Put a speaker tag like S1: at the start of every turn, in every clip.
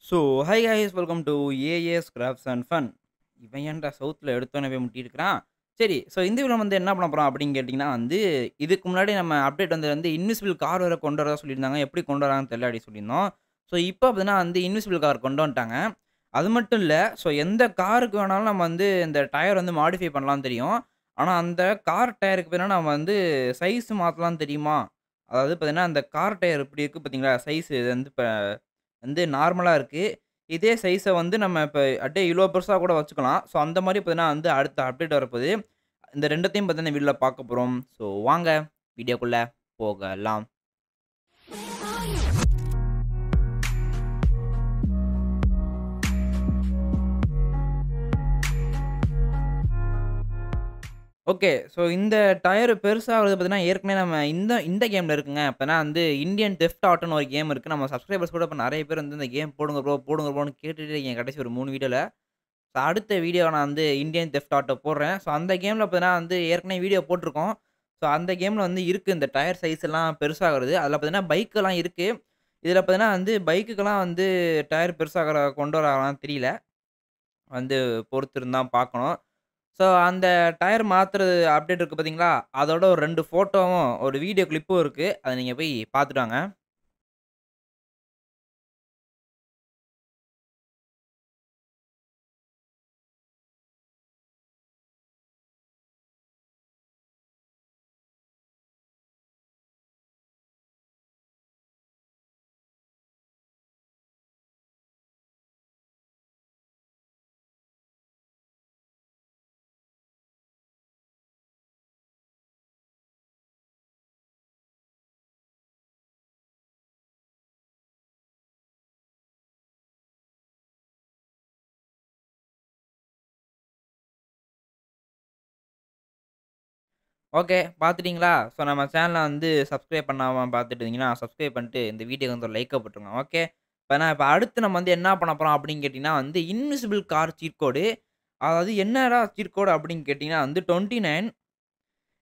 S1: So, hi guys welcome to as crafts and fun. இவன் ஏன்டா சவுத்துல எடுத்தோனே போய் முட்டியிருக்கிறான். சரி, ஸோ இந்த வீடியோல வந்து என்ன பண்ண போறோம் அப்படின்னு கேட்டீங்கன்னா வந்து, இதுக்கு முன்னாடி நம்ம அப்டேட் வந்து இன்விசிபிள் கார் வேற கொண்டு வரதா சொல்லியிருந்தாங்க. எப்படி கொண்டு வராங்கன்னு தெரியல அப்படி சொல்லியிருந்தோம். ஸோ, இப்போ பார்த்தீங்கன்னா வந்து இன்விசிபிள் கார் கொண்டு வந்துட்டாங்க. அது மட்டும் இல்ல, ஸோ எந்த காருக்கு வேணாலும் நம்ம வந்து இந்த டயர் வந்து மாடிஃபை பண்ணலாம்னு தெரியும். ஆனா, அந்த கார் டயருக்கு வேணா நம்ம வந்து சைஸ் மாத்தலாம்னு தெரியுமா? அதாவது பார்த்தீங்கன்னா, அந்த கார் டயர் இப்படி இருக்கு பார்த்தீங்களா? சைஸ் இது வந்து இப்ப வந்து நார்மலா இருக்கு. இதே சைஸ வந்து நம்ம இப்ப அப்படியே இவ்வளோ பெருசா கூட வச்சுக்கலாம். ஸோ அந்த மாரி பார்த்தீங்கன்னா வந்து அடுத்த அப்டேட் வரப்போது. இந்த 2த்தையும் பார்த்தீங்கன்னா வீடியோல பார்க்க போறோம். ஸோ வாங்க வீடியோக்குள்ள போகலாம். ஓகே. ஸோ இந்த டயர் பெருசாகுறது பார்த்தீங்கன்னா, ஏற்கனவே நம்ம இந்த இந்த கேம்ல இருக்குங்க. அப்பன்னா வந்து இந்தியன் தெஃப்ட் ஆட்டோன்னு ஒரு கேம் இருக்கு. நம்ம சப்ஸ்கிரைபர்ஸ் கூட இப்ப நெறைய பேர் வந்து இந்த கேம் போடுங்க ப்ரோ, போடுங்க ப்ரோன்னு கேட்டுட்டே இருக்கீங்க. கடைசி ஒரு 3 வீடியோல. ஸோ அடுத்த வீடியோ நான் வந்து இந்தியன் தெஃப்ட் ஆட்டோ போடுறேன். ஸோ அந்த கேம்ல பார்த்தீங்கன்னா வந்து ஏற்கனவே வீடியோ போட்டுருக்கோம். ஸோ அந்த கேம்ல வந்து இருக்கு இந்த டயர் சைஸ் எல்லாம் பெருசாகுறது. அதில பார்த்தீங்கன்னா பைக்கெல்லாம் இருக்கு. இதில பார்த்தீங்கன்னா வந்து பைக்குக்கெல்லாம் வந்து டயர் பெருசாகுற கொண்டு வராங்களான்னு தெரியல. வந்து பொறுத்திருந்து தான் பார்க்கணும். ஸோ அந்த டயர் மாத்துறது அப்டேட் இருக்கு பார்த்தீங்களா? அதோட ஒரு 2 ஃபோட்டோவும், ஒரு வீடியோ கிளிப்பும் இருக்கு. அத நீங்க போய் பார்த்துட்டு வாங்க. ஓகே. பார்த்துட்டீங்களா? ஸோ நம்ம சேனல வந்து சப்ஸ்கிரைப் பண்ணாம பார்த்துட்டு இருந்தீங்கன்னா, சப்ஸ்கிரைப் பண்ணிட்டு இந்த வீடியோக்கு வந்து ஒரு லைக்க போட்டுருங்க. ஓகே. இப்ப அடுத்து நம்ம வந்து என்ன பண்ண போறோம் அப்படின்னு கேட்டீங்கன்னா வந்து, இன்விசிபிள் கார் சீட் கோடு. அதாவது என்னடா சீட் கோடு அப்படின்னு கேட்டீங்கன்னா வந்து 29.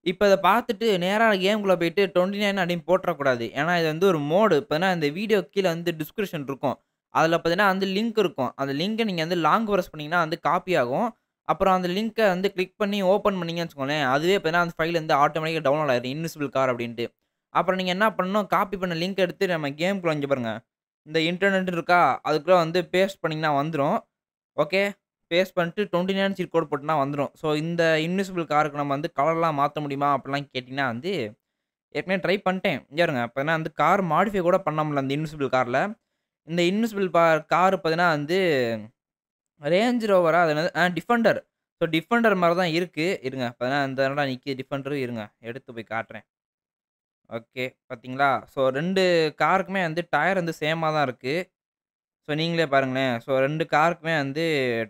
S1: இப்ப இத பார்த்துட்டு நேரா கேம்குள்ள போயிட்டு 29 அப்படின்னு போட்றக்கூடாது. ஏன்னா இது வந்து ஒரு மோடு. இப்பன்னா இந்த வீடியோ கீழ வந்து டிஸ்கிரிப்ஷன் இருக்கும். அதுல பார்த்தீங்கன்னா வந்து லிங்க் இருக்கும். அந்த லிங்க நீங்க வந்து லாங் பிரஸ் பண்ணீங்கன்னா வந்து காப்பி ஆகும். அப்புறம் அந்த லிங்க வந்து கிளிக் பண்ணி ஓப்பன் பண்ணீங்கன்னு வச்சுக்கோங்களேன், அதுவே பார்த்தீங்கன்னா அந்த ஃபைல் வந்து ஆட்டோமேட்டிக்கா டவுன்லோட் ஆயிரும். இன்விசிபிள் கார் அப்படின்ட்டு. அப்புறம் நீங்க என்ன பண்ணணும், காப்பி பண்ண லிங்க் எடுத்து நம்ம கேம்குள்ள இங்க பாருங்க. இந்த இன்டர்நெட் இருக்கா? அதுக்குள்ள வந்து பேஸ்ட் பண்ணீங்கன்னா வந்துரும். ஓகே. பேஸ்ட் பண்ணிட்டு 29 சீட் கோட் போட்டோம்னா வந்துரும். ஸோ இந்த இன்விசிபிள் காருக்கு நம்ம வந்து கலர்லாம் மாத்த முடியுமா? அப்படிலாம் கேட்டீங்கன்னா வந்து, ஏற்கனவே ட்ரை பண்ட்டேன். இங்க பாருங்க. பார்த்தீங்கன்னா வந்து கார் மாடிஃபை கூட பண்ண முடியல அந்த இன்விசிபிள் கார்ல. இந்த இன்விசிபிள் கார் பார்த்தீங்கன்னா வந்து ரேஞ்ச் ரோவரா? அது என்னது? டிஃபெண்டர். ஸோ டிஃபெண்டர் மாரி தான் இருக்கு. இருங்க. பார்த்தீங்கன்னா இந்த தானடா நிக்கிது டிஃபெண்டர். இருங்க. எடுத்து போய் காட்டுறேன். ஓகே. பார்த்தீங்களா? ஸோ 2 காருக்குமே வந்து டயர் வந்து சேமா தான் இருக்கு. ஸோ நீங்களே பாருங்களேன். ஸோ 2 காருக்குமே வந்து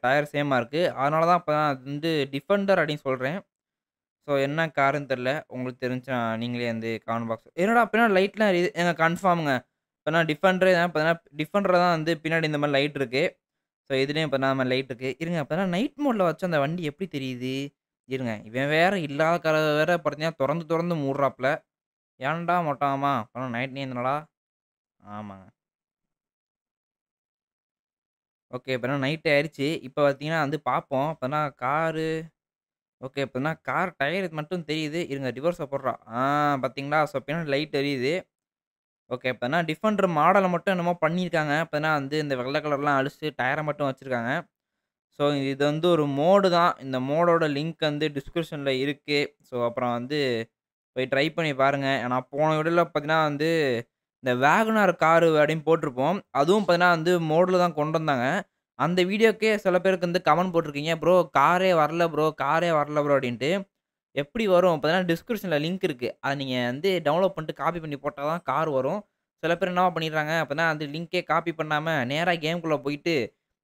S1: டயர் சேமா இருக்கு. அதனால தான் இப்ப அது வந்து டிஃபெண்டர் அப்படின்னு சொல்றேன். ஸோ என்ன காருன்னு தெரியல. உங்களுக்கு தெரிஞ்சுச்சுனா நீங்களே வந்து கமெண்ட் பாக்ஸ் என்னடா பின்னாடி லைட்லாம் எரியுது. ஏங்க கன்ஃபார்ம்ங்க. இப்ப நான் டிஃபெண்டரே தான் பார்த்தீங்கன்னா டிஃபெண்டர்ல தான் வந்து பின்னாடி இந்த மாரி லைட் இருக்கு. ஸோ இதுலயும் பார்த்தீங்கன்னா அந்த மாரி லைட் இருக்கு. இருங்க அப்பன்னா நைட் மோட்ல வச்சா அந்த வண்டி எப்படி தெரியுது? இருங்க. இவன் வேற இல்லாத கதவ வேற பார்த்தீங்கன்னா தொறந்து தொறந்து மூடுறாப்ல. ஏன்டா மொட்டமாமா? அப்பன்னா நைட் நீ என்னடா? ஆமாங்க. ஓகே. இப்பன்னா நைட் ஆயிருச்சு. இப்ப பார்த்தீங்கன்னா வந்து பார்ப்போம். அப்பன்னா காரு ஓகே. இப்பன்னா கார் டயர் மட்டும் தெரியுது. இருங்க ரிவர்ஸ போடுறா. பார்த்தீங்களா? ஸோ பின்னாடி லைட் எரியுது. ஓகே. இப்பன்னா டிஃபெண்டர் மாடல மட்டும் என்னமோ பண்ணியிருக்காங்க. இப்பன்னா வந்து இந்த வெள்ள கலர்லாம் அழிச்சு டயர மட்டும் வச்சிருக்காங்க. ஸோ இது வந்து ஒரு மோடு தான். இந்த மோடோட லிங்க் வந்து டிஸ்கிரிப்ஷன்ல இருக்கு. ஸோ அப்புறம் வந்து போய் ட்ரை பண்ணி பாருங்க. நான் போன வீடியோல பார்த்தீங்கன்னா வந்து, இந்த வேகனார் காரு அப்படின்னு போட்டிருப்போம். அதுவும் பார்த்தீங்கன்னா வந்து மோட்ல தான் கொண்டு வந்தாங்க. அந்த வீடியோக்கே சில பேருக்கு வந்து கமெண்ட் போட்டிருக்கீங்க. "ப்ரோ காரே வரல ப்ரோ, காரே வரல ப்ரோ" அப்படின்ட்டு. எப்படி வரும்? பார்த்தீங்கன்னா டிஸ்கிரிப்ஷன்ல லிங்க் இருக்கு. அத நீங்க வந்து டவுன்லோட் பண்ணிட்டு காப்பி பண்ணி போட்டா தான் கார் வரும். சில பேர் என்னவா பண்ணிடுறாங்க, அப்பன்னா அந்த லிங்கே காப்பி பண்ணாம நேரா கேம்குள்ள போயிட்டு,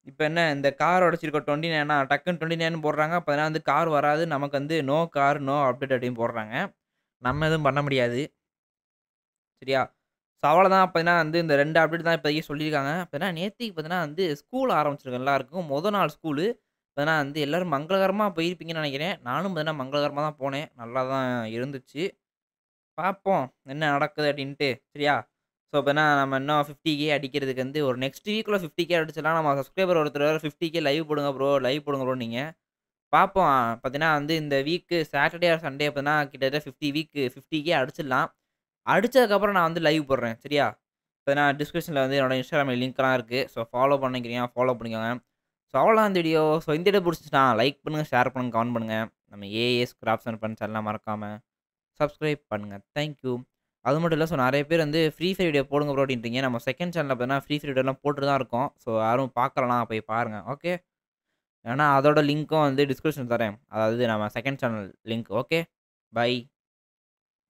S1: இப்ப என்ன இந்த கார் உடைச்சிருக்க 29 டக்குன்னு 29 போடுறாங்க. அப்ப வந்து கார் வராது. நமக்கு வந்து நோ கார், நோ அப்டேட் அப்படின்னு போடுறாங்க. நம்ம எதுவும் பண்ண முடியாது. சரியா? ஸோ அவ்வளதான். பார்த்தீங்கன்னா வந்து இந்த 2 அப்டேட் தான் இப்போதைக்கு சொல்லியிருக்காங்க. பார்த்தீங்கன்னா நேத்தைக்கு பார்த்தீங்கன்னா வந்து ஸ்கூல் ஆரம்பிச்சிருக்கு எல்லாருக்கும். மொத நாள் ஸ்கூலு. பார்த்தீங்கன்னா வந்து எல்லாரும் மங்களகரமா போயிருப்பீங்கன்னு நெனைக்கிறேன். நானும் பார்த்தீங்கன்னா மங்களகரமா தான் போனேன். நல்லா தான் இருந்துச்சு. பார்ப்போம் என்ன நடக்குது அப்டின்ட்டு. சரியா? ஸோ இப்போனா நம்ம இன்னும் 50K அடிக்கிறதுக்கு வந்து ஒரு நெக்ஸ்ட் வீக்குள்ள 50K அடிச்சிடலாம். நம்ம சப்ஸ்கிரைபர் ஒருத்தர் வேற 50K லைவ் போடுங்க ப்ரோ, லைவ் போடுங்க ப்ரோன்னீங்க. பார்ப்போம். பார்த்தீங்கன்னா வந்து இந்த வீக்கு சாட்டர்டே ஆர் சண்டே பார்த்தீங்கன்னா கிட்டத்தட்ட 50K அடிச்சிடலாம். அடிச்சதுக்கப்புறம் நான் வந்து லைவ் போடுறேன். சரியா? பார்த்தீங்கன்னா டிஸ்கிரிப்ஷன்ல வந்து என்னோட Instagram லிங்க்லாம் இருக்கு. ஸோ ஃபாலோ பண்ணிக்கிறீங்க ஃபாலோ பண்ணிக்கோங்க. ஸோ அவ்வளோதான் இந்த வீடியோ. ஸோ இந்த வீடியோ புடிச்சுச்சுன்னா லைக் பண்ணுங்க, ஷேர் பண்ணுங்க, கமெண்ட் பண்ணுங்க. நம்ம ஏஎஸ் கிராஃப்ட்ஸ் அண்ட் ஃபன் சேனல மறக்காம சப்ஸ்கிரைப் பண்ணுங்க. Thank you. அது மட்டும் இல்ல. ஸோ நெறைய பேர் வந்து ஃப்ரீ ஃபயர் வீடியோ போடுங்க ப்ரோ அப்டின்றீங்க. நம்ம செகண்ட் சேனல்ல பார்த்தீங்கன்னா ஃப்ரீ ஃபயர் வீடியோலாம் போட்டு தான் இருக்கோம். ஸோ யாரும் பார்க்கலனா போய் பாருங்க. ஓகே. ஏன்னா அதோட லிங்க்கும் வந்து டிஸ்கிரிப்ஷன்ல தரேன். அதாவது நம்ம second channel link. Okay. By.